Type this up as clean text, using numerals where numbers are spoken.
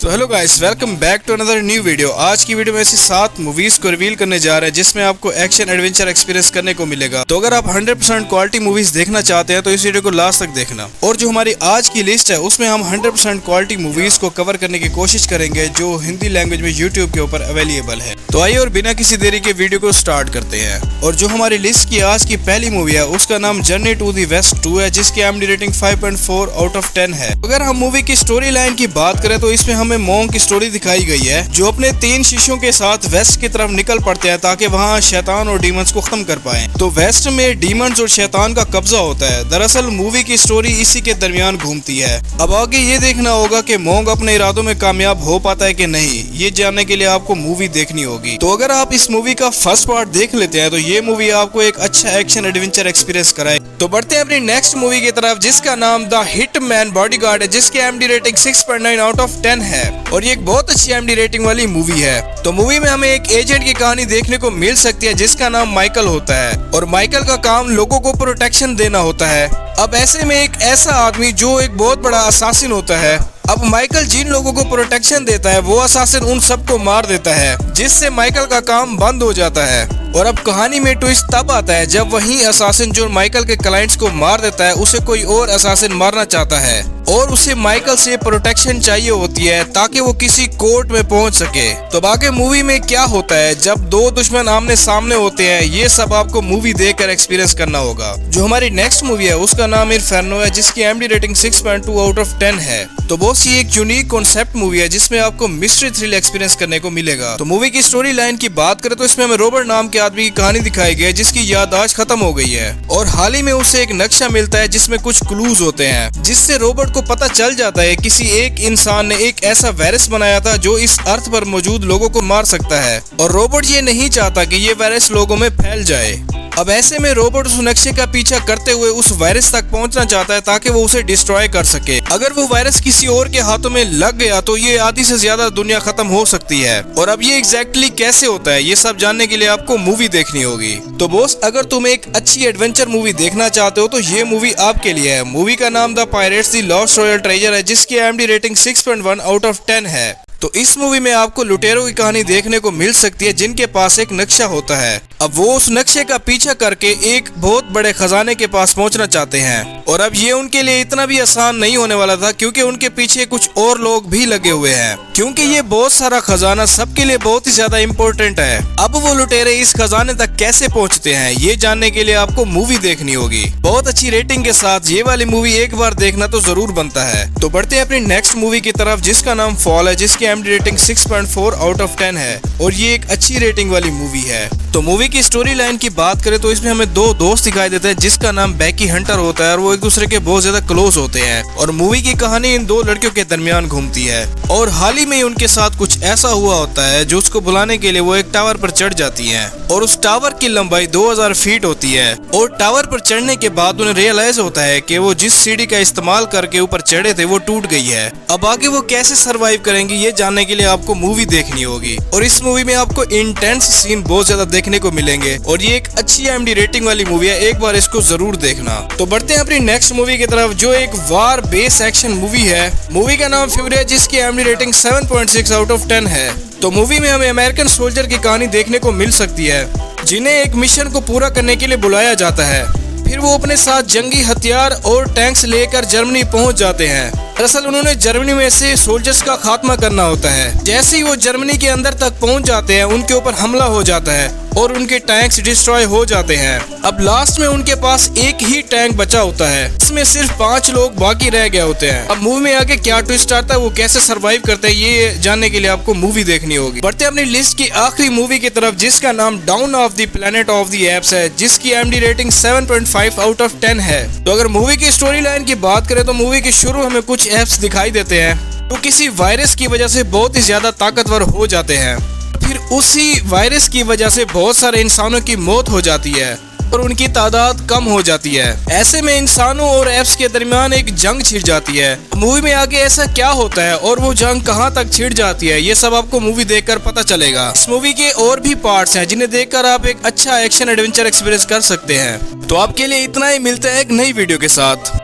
तो hello guys, welcome back to another new video. आज की वीडियो में ऐसी 7 मूवीज को रिवील करने जा रहे हैं जिसमें आपको एक्शन एडवेंचर एक्सपीरियंस करने को मिलेगा। तो अगर आप 100% क्वालिटी मूवीज देखना चाहते हैं तो इस वीडियो को लास्ट तक देखना। और जो हमारी आज की लिस्ट है उसमें हम 100% क्वालिटी मूवीज को कवर करने की कोशिश करेंगे जो हिंदी लैंग्वेज में यूट्यूब के ऊपर अवेलेबल है। तो आइए और बिना किसी देरी के वीडियो को स्टार्ट करते हैं। और जो हमारी लिस्ट की आज की पहली मूवी है उसका नाम जर्नी टू द वेस्ट 2 है, जिसकी IMDb रेटिंग 5.4 आउट ऑफ 10 है। अगर हम मूवी की स्टोरी लाइन की बात करें तो इसमें हमें मोंग की स्टोरी दिखाई गई है जो अपने 3 शिष्यों के साथ वेस्ट की तरफ निकल पड़ते हैं ताकि वहाँ शैतान और डीमंस को खत्म कर पाएं। तो वेस्ट में डीमंस और शैतान का कब्जा होता है। दरअसल मूवी की स्टोरी इसी के दरमियान घूमती है। अब आगे ये देखना होगा कि मोंग अपने इरादों में कामयाब हो पाता है कि नहीं, ये जानने के लिए आपको मूवी देखनी होगी। तो अगर आप इस मूवी का फर्स्ट पार्ट देख लेते हैं तो ये मूवी आपको एक अच्छा एक्शन एडवेंचर एक्सपीरियंस कराए। तो बढ़ते हैं अपनी नेक्स्ट मूवी की तरफ जिसका नाम द हिटमैन बॉडीगार्ड है, जिसकी IMDb रेटिंग 6.9 आउट ऑफ 10 है और ये एक बहुत अच्छी IMDb रेटिंग वाली मूवी है। तो मूवी में हमें एक एजेंट की कहानी देखने को मिल सकती है जिसका नाम माइकल होता है और माइकल का काम लोगों को प्रोटेक्शन देना होता है। अब ऐसे में एक ऐसा आदमी जो एक बहुत बड़ा असासिन होता है। अब माइकल जिन लोगों को प्रोटेक्शन देता है वो असासिन उन सबको मार देता है, जिससे माइकल का काम बंद हो जाता है। और अब कहानी में ट्विस्ट तब आता है जब वही असासिन जो माइकल के क्लाइंट्स को मार देता है उसे कोई और असासिन मारना चाहता है और उसे माइकल से प्रोटेक्शन चाहिए होती है ताकि वो किसी कोर्ट में पहुंच सके। तो आगे मूवी में क्या होता है जब 2 दुश्मन आमने सामने होते हैं, ये सब आपको मूवी देखकर एक्सपीरियंस करना होगा। जो हमारी नेक्स्ट मूवी है उसका नाम इन्फर्नो है, जिसकी IMDb रेटिंग 6.2 आउट ऑफ 10 है। तो बॉस ये एक यूनिक कॉन्सेप्ट मूवी है जिसमें आपको मिस्ट्री थ्रिल एक्सपीरियंस करने को मिलेगा। तो मूवी की स्टोरी लाइन की बात करें तो इसमें हमें रॉबर्ट नाम के आदमी की कहानी दिखाई गई है जिसकी याददाश्त खत्म हो गई है और हाल ही में उसे एक नक्शा मिलता है जिसमें कुछ क्लूज होते हैं, जिससे रॉबर्ट को पता चल जाता है किसी एक इंसान ने एक ऐसा वायरस बनाया था जो इस अर्थ पर मौजूद लोगों को मार सकता है और रॉबर्ट ये नहीं चाहता कि ये वायरस लोगों में फैल जाए। अब ऐसे में रॉबर्ट उस नक्शे का पीछा करते हुए उस वायरस तक पहुंचना चाहता है ताकि वो उसे डिस्ट्रॉय कर सके। अगर वो वायरस किसी और के हाथों में लग गया तो ये आधी से ज्यादा दुनिया खत्म हो सकती है। और अब ये एग्जैक्टली कैसे होता है ये सब जानने के लिए आपको मूवी देखनी होगी। तो बॉस अगर तुम एक अच्छी एडवेंचर मूवी देखना चाहते हो तो ये मूवी आपके लिए है। मूवी का नाम the pirates the lost royal treasure है, जिसकी IMDb रेटिंग 6.1 आउट ऑफ 10 है। तो इस मूवी में आपको लुटेरों की कहानी देखने को मिल सकती है जिनके पास एक नक्शा होता है। अब वो उस नक्शे का पीछा करके एक बहुत बड़े खजाने के पास पहुंचना चाहते हैं और अब ये उनके लिए इतना भी आसान नहीं होने वाला था क्योंकि उनके पीछे कुछ और लोग भी लगे हुए हैं, क्योंकि ये बहुत सारा खजाना सबके लिए बहुत ही ज्यादा इम्पोर्टेंट है। अब वो लुटेरे इस खजाने तक कैसे पहुंचते हैं ये जानने के लिए आपको मूवी देखनी होगी। बहुत अच्छी रेटिंग के साथ ये वाली मूवी एक बार देखना तो जरूर बनता है। तो बढ़ते हैं अपनी नेक्स्ट मूवी की तरफ जिसका नाम फॉल है, जिसकी IMDb रेटिंग 6.4 आउट ऑफ 10 है और ये एक अच्छी रेटिंग वाली मूवी है। तो मूवी की स्टोरी लाइन की बात करें तो इसमें हमें 2 दोस्त दिखाई देते हैं जिसका नाम बैकी हंटर होता है और वो एक दूसरे के बहुत ज्यादा क्लोज होते हैं और मूवी की कहानी इन 2 लड़कियों के दरमियान घूमती है और हाल ही में उनके साथ कुछ ऐसा हुआ होता है जो उसको बुलाने के लिए वो एक टावर पर चढ़ जाती है और उस टावर की लंबाई 2000 फीट होती है और टावर पर चढ़ने के बाद उन्हें रियलाइज होता है कि वो जिस सीढ़ी का इस्तेमाल करके ऊपर चढ़े थे वो टूट गई है। अब आगे वो कैसे सरवाइव करेंगे ये जानने के लिए आपको मूवी देखनी होगी और इस मूवी में आपको इंटेंस सीन बहुत ज्यादा देखने को मिलेंगे और ये एक अच्छी IMDb रेटिंग वाली मूवी है, एक बार इसको जरूर देखना। तो बढ़ते हैं अपनी नेक्स्ट मूवी की तरफ जो एक वार बेस एक्शन मूवी है। मूवी का नाम फ्यूरी है, जिसकी IMDb रेटिंग 7.6 आउट ऑफ 10 है। तो मूवी में हमें अमेरिकन सोल्जर की कहानी देखने को मिल सकती है जिन्हें एक मिशन को पूरा करने के लिए बुलाया जाता है। फिर वो अपने साथ जंगी हथियार और टैंक्स लेकर जर्मनी पहुंच जाते हैं। दरअसल उन्होंने जर्मनी में से सोल्जर्स का खात्मा करना होता है। जैसे ही वो जर्मनी के अंदर तक पहुंच जाते हैं उनके ऊपर हमला हो जाता है और उनके टैंक्स डिस्ट्रॉय हो जाते हैं। अब लास्ट में उनके पास एक ही टैंक बचा होता है, इसमें सिर्फ 5 लोग बाकी रह गए होते हैं। अब मूवी में आगे क्या ट्विस्ट आता है, वो कैसे सरवाइव करते हैं ये जानने के लिए आपको मूवी देखनी होगी। बढ़ते अपनी लिस्ट की आखिरी मूवी की तरफ जिसका नाम down of the planet of the apps है, जिसकी IMDb रेटिंग 7.5 आउट ऑफ 10 है। तो अगर मूवी की स्टोरी लाइन की बात करें तो मूवी के शुरू हमें कुछ एप्स दिखाई देते हैं तो किसी वायरस की वजह से बहुत ही ज्यादा ताकतवर हो जाते हैं। फिर उसी वायरस की वजह से बहुत सारे इंसानों की मौत हो जाती है और उनकी तादाद कम हो जाती है। ऐसे में इंसानों और एप्स के दरमियान एक जंग छिड़ जाती है। मूवी में आगे ऐसा क्या होता है और वो जंग कहाँ तक छिड़ जाती है ये सब आपको मूवी देखकर पता चलेगा। इस मूवी के और भी पार्ट्स हैं जिन्हें देखकर आप एक अच्छा एक्शन एडवेंचर एक्सपीरियंस कर सकते हैं। तो आपके लिए इतना ही, मिलते हैं एक नई वीडियो के साथ।